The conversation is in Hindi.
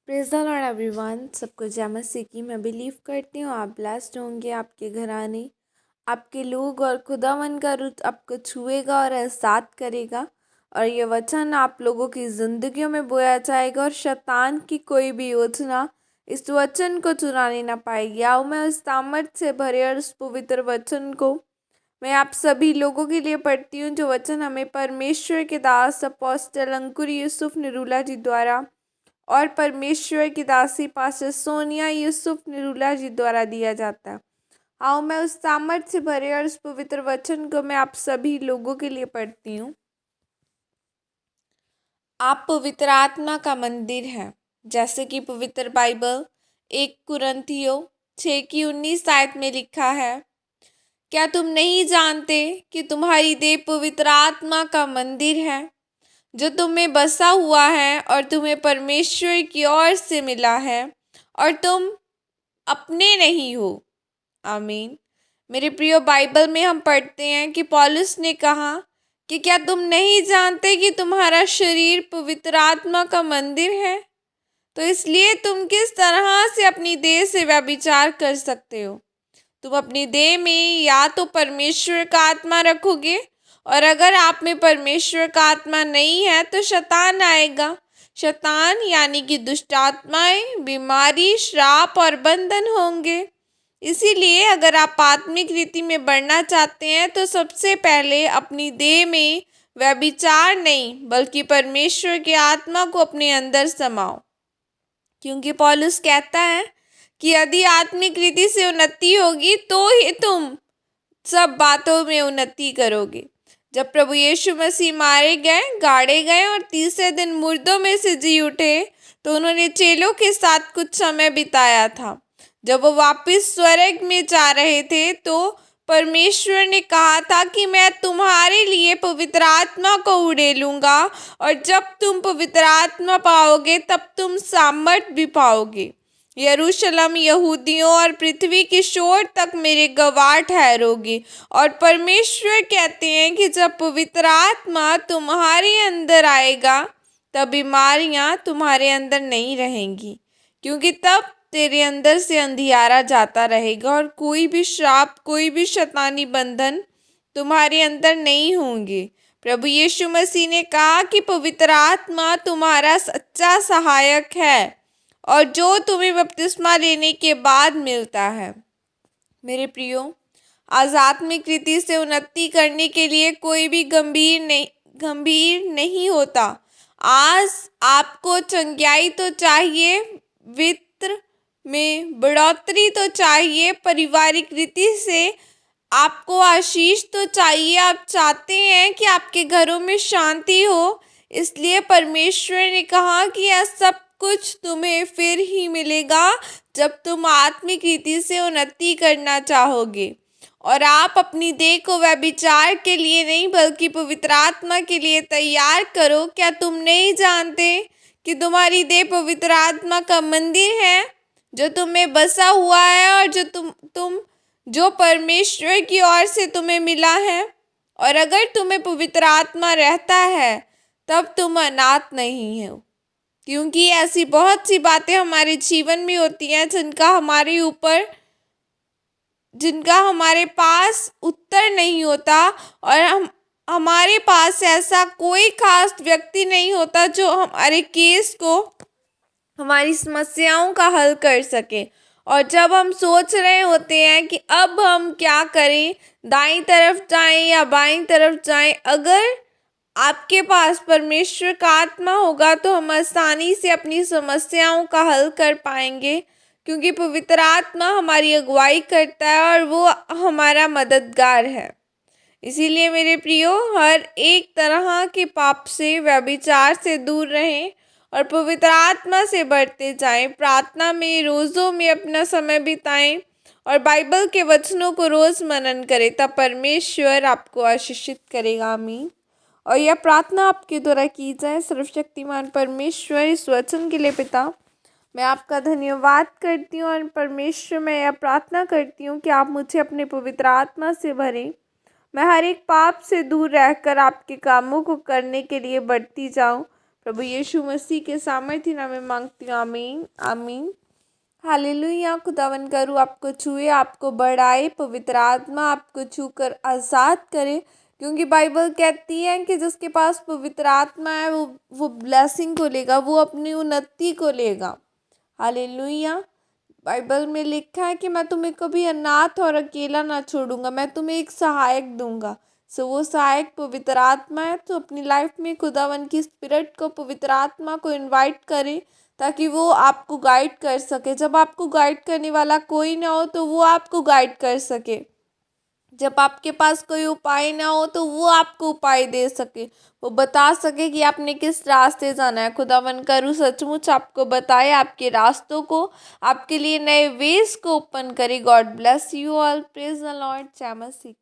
Praise the Lord everyone. सबको जय मसीह की। मैं बिलीव करती हूँ आप ब्लेस्ड होंगे। आपके घराने, आपके लोग और खुदावन का रुत आपको छुएगा और एहसास करेगा। और ये वचन आप लोगों की ज़िंदगियों में बोया जाएगा और शैतान की कोई भी योजना इस वचन को चुराने ना पाएगी। आओ मैं उस सामर्थ से भरे और उस पवित्र वचन को मैं आप सभी लोगों के लिए पढ़ती हूँ, जो वचन हमें परमेश्वर के दास अपोस्टल अंकुर यूसुफ निरूला जी द्वारा और परमेश्वर की दासी पास्टर सोनिया यूसुफ निरूला जी द्वारा दिया जाता है। आओ मैं उस सामर्थ से भरे और उस पवित्र वचन को मैं आप सभी लोगों के लिए पढ़ती हूँ। आप पवित्र आत्मा का मंदिर है, जैसे कि पवित्र बाइबल 1 कुरिन्थियों 6:19 आयत में लिखा है। क्या तुम नहीं जानते कि तुम्हारी देह पवित्र आत्मा का मंदिर है, जो तुम्हें बसा हुआ है और तुम्हें परमेश्वर की ओर से मिला है, और तुम अपने नहीं हो। आमीन। मेरे प्रियो, बाइबल में हम पढ़ते हैं कि पौलुस ने कहा कि क्या तुम नहीं जानते कि तुम्हारा शरीर पवित्र आत्मा का मंदिर है, तो इसलिए तुम किस तरह से अपनी देह से व्यभिचार कर सकते हो। तुम अपनी देह में या तो परमेश्वर का आत्मा रखोगे, और अगर आप में परमेश्वर का आत्मा नहीं है तो शैतान आएगा। शैतान यानी कि दुष्ट आत्माएं, बीमारी, श्राप और बंधन होंगे। इसीलिए अगर आप आत्मिक रीति में बढ़ना चाहते हैं तो सबसे पहले अपनी देह में व्यभिचार नहीं बल्कि परमेश्वर के आत्मा को अपने अंदर समाओ। क्योंकि पौलुस कहता है कि यदि आत्मिक रीति से उन्नति होगी तो ही तुम सब बातों में उन्नति करोगे। जब प्रभु यीशु मसीह मारे गए, गाड़े गए और तीसरे दिन मुर्दों में से जी उठे, तो उन्होंने चेलों के साथ कुछ समय बिताया था। जब वो वापस स्वर्ग में जा रहे थे तो परमेश्वर ने कहा था कि मैं तुम्हारे लिए पवित्र आत्मा को उड़ेलूंगा, और जब तुम पवित्र आत्मा पाओगे तब तुम सामर्थ भी पाओगे। यरूशलेम, यहूदियों और पृथ्वी की शोर तक मेरे गवाह ठहरोगे। और परमेश्वर कहते हैं कि जब पवित्र आत्मा तुम्हारे अंदर आएगा तब बीमारियां तुम्हारे अंदर नहीं रहेंगी, क्योंकि तब तेरे अंदर से अंधियारा जाता रहेगा और कोई भी श्राप, कोई भी शैतानी बंधन तुम्हारे अंदर नहीं होंगे। प्रभु यीशु मसीह ने कहा कि पवित्र आत्मा तुम्हारा सच्चा सहायक है और जो तुम्हें बपतिस्मा लेने के बाद मिलता है। मेरे प्रियो, आध्यात्मिक रीति से उन्नति करने के लिए कोई भी गंभीर नहीं होता। आज आपको चंगाई तो चाहिए, वित्त में बढ़ोतरी तो चाहिए, पारिवारिक रीति से आपको आशीष तो चाहिए। आप चाहते हैं कि आपके घरों में शांति हो, इसलिए परमेश्वर ने कहा कि यह सब कुछ तुम्हें फिर ही मिलेगा जब तुम आत्मिक रीति से उन्नति करना चाहोगे। और आप अपनी देह को व्यभिचार के लिए नहीं बल्कि पवित्र आत्मा के लिए तैयार करो। क्या तुम नहीं जानते कि तुम्हारी देह पवित्र आत्मा का मंदिर है, जो तुम्हें बसा हुआ है और जो परमेश्वर की ओर से तुम्हें मिला है। और अगर तुम्हें पवित्र आत्मा रहता है तब तुम अनाथ नहीं हो, क्योंकि ऐसी बहुत सी बातें हमारे जीवन में होती हैं जिनका हमारे पास उत्तर नहीं होता, और हमारे पास ऐसा कोई खास व्यक्ति नहीं होता जो हमारे केस को, हमारी समस्याओं का हल कर सके। और जब हम सोच रहे होते हैं कि अब हम क्या करें, दाईं तरफ जाएं या बाईं तरफ जाएं, अगर आपके पास परमेश्वर का आत्मा होगा तो हम आसानी से अपनी समस्याओं का हल कर पाएंगे, क्योंकि पवित्र आत्मा हमारी अगुवाई करता है और वो हमारा मददगार है। इसीलिए मेरे प्रियो, हर एक तरह के पाप से, व्यभिचार से दूर रहें और पवित्र आत्मा से बढ़ते जाएं। प्रार्थना में, रोज़ों में अपना समय बिताएं और बाइबल के वचनों को रोज़ मनन करें, तब परमेश्वर आपको आशीषित करेगा। आमीन। और यह प्रार्थना आपके द्वारा की जाए। सर्वशक्तिमान परमेश्वर, इस वचन के लिए पिता, मैं आपका धन्यवाद करती हूँ। और परमेश्वर, मैं यह प्रार्थना करती हूँ कि आप मुझे अपने पवित्र आत्मा से भरें। मैं हर एक पाप से दूर रहकर आपके कामों को करने के लिए बढ़ती जाऊँ। प्रभु यीशु मसीह के सामर्थ्य नाम में मांगती हूँ, आमीन आमीन। हालेलुया। खुदावन करूँ आपको छुए, आपको बढ़ाए, पवित्र आत्मा आपको छूकर आज़ाद करे, क्योंकि बाइबल कहती है कि जिसके पास पवित्र आत्मा है वो ब्लेसिंग को लेगा, वो अपनी उन्नति को लेगा। हालेलुया। बाइबल में लिखा है कि मैं तुम्हें कभी अनाथ और अकेला ना छोड़ूंगा, मैं तुम्हें एक सहायक दूंगा। सो वो सहायक पवित्र आत्मा है। तो अपनी लाइफ में खुदावन की स्पिरिट को, पवित्र आत्मा को इनवाइट करें ताकि वो आपको गाइड कर सके। जब आपको गाइड करने वाला कोई ना हो तो वो आपको गाइड कर सके। जब आपके पास कोई उपाय ना हो तो वो आपको उपाय दे सके, वो बता सके कि आपने किस रास्ते जाना है। खुदावन करूँ सचमुच आपको बताए, आपके रास्तों को, आपके लिए नए वेज को ओपन करे। God bless you all. Praise the Lord. जय मसीह।